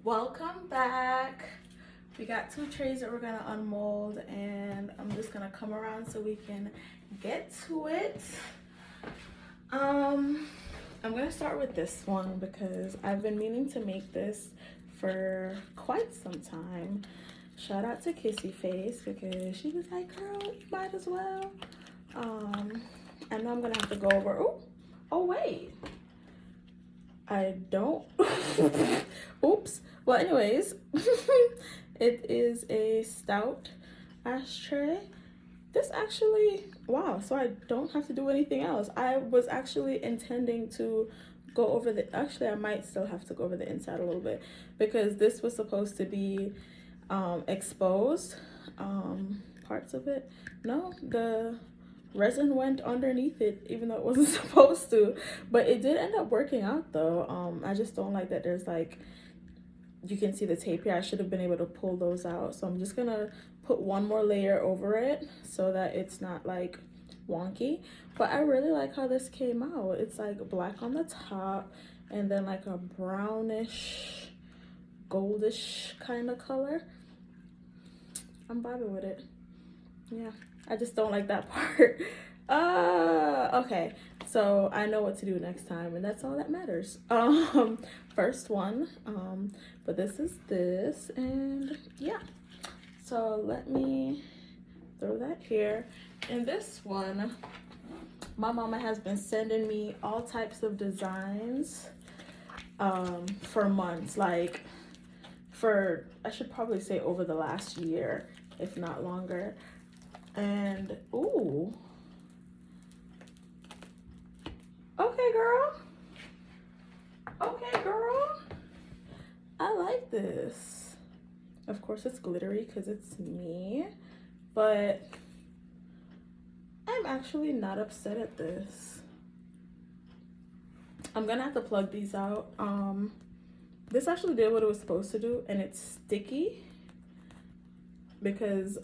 Welcome back. We got 2 trays that we're gonna unmold, and I'm just gonna come around so we can get to it. I'm gonna start with this one because I've been meaning to make this for quite some time. Shout out to Kissy Face because she was like, girl, you might as well. I know I'm gonna have to go over. Oh wait, I don't. Oops. Well, anyways, it is a Stout ashtray. This actually, wow, so I don't have to do anything else. I was actually intending to go over actually I might still have to go over the inside a little bit because this was supposed to be exposed, parts of it. No, the resin went underneath it even though it wasn't supposed to, but it did end up working out though. I just don't like that there's like, you can see the tape here. I should have been able to pull those out, so I'm just gonna put one more layer over it so that it's not like wonky. But I really like how this came out. It's like black on the top and then like a brownish goldish kind of color. I'm vibing with it. Yeah, I just don't like that part. Okay, so I know what to do next time, and that's all that matters. First one, but this is this, and yeah. So let me throw that here. And this one, my mama has been sending me all types of designs for months, like for, I should probably say over the last year, if not longer. And ooh, okay girl, I like this. Of course it's glittery because it's me, but I'm actually not upset at this. I'm gonna have to plug these out. This actually did what it was supposed to do, and it's sticky because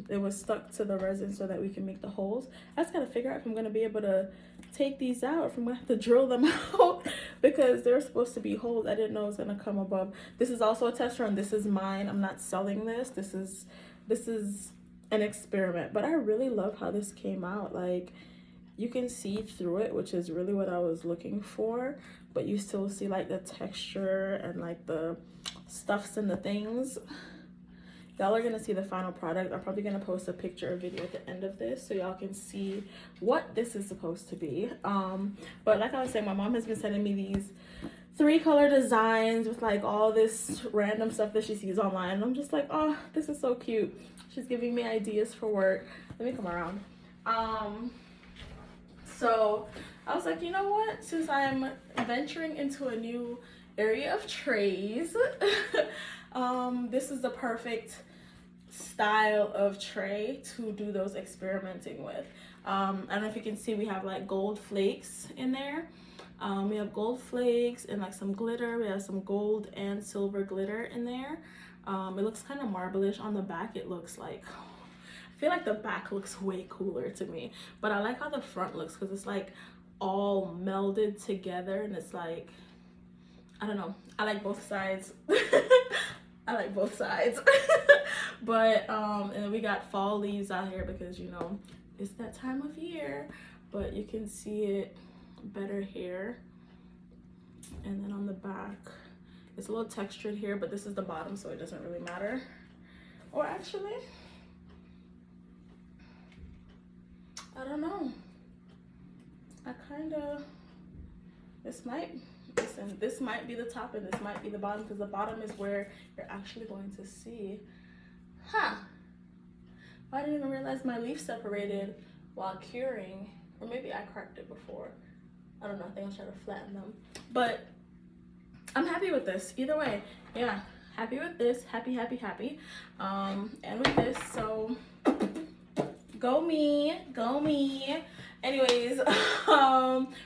it was stuck to the resin so that we can make the holes. I just gotta figure out if I'm gonna be able to take these out, or if I'm gonna have to drill them out because they're supposed to be holes. I didn't know it was gonna come above. This is also a test run. This is mine. I'm not selling this. This is an experiment, but I really love how this came out. Like, you can see through it, which is really what I was looking for, but you still see like the texture and like the stuffs and the things. Y'all are gonna see the final product. I'm probably gonna post a picture or video at the end of this so y'all can see what this is supposed to be. But like I was saying, my mom has been sending me these 3 color designs with like all this random stuff that she sees online, and I'm just like, oh, this is so cute. She's giving me ideas for work. Let me come around. So I was like, you know what, since I'm venturing into a new area of trays, this is the perfect style of tray to do those experimenting with. I don't know if you can see, we have like gold flakes in there. We have gold flakes and like some glitter. We have some gold and silver glitter in there. It looks kind of marble-ish. On the back it looks like, I feel like the back looks way cooler to me, but I like how the front looks because it's like all melded together, and it's like, I don't know, I like both sides. I like both sides. But and then we got fall leaves out here because, you know, it's that time of year, but you can see it better here. And then on the back it's a little textured here, but this is the bottom, so it doesn't really matter. Or actually, I don't know, I kind of, this might be the top and this might be the bottom, because the bottom is where you're actually going to see. I didn't even realize my leaf separated while curing, or maybe I cracked it before. I don't know, I think I'll try to flatten them. But I'm happy with this either way. Yeah, happy with this, happy. And with this, so go me. Anyways,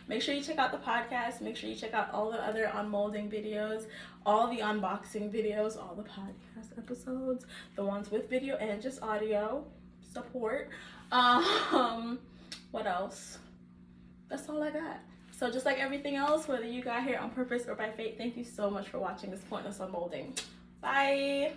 make sure you check out the podcast. Make sure you check out all the other unmolding videos, all the unboxing videos, all the podcast episodes, the ones with video and just audio support. What else? That's all I got. So just like everything else, whether you got here on purpose or by fate, thank you so much for watching this pointless unmolding. Bye.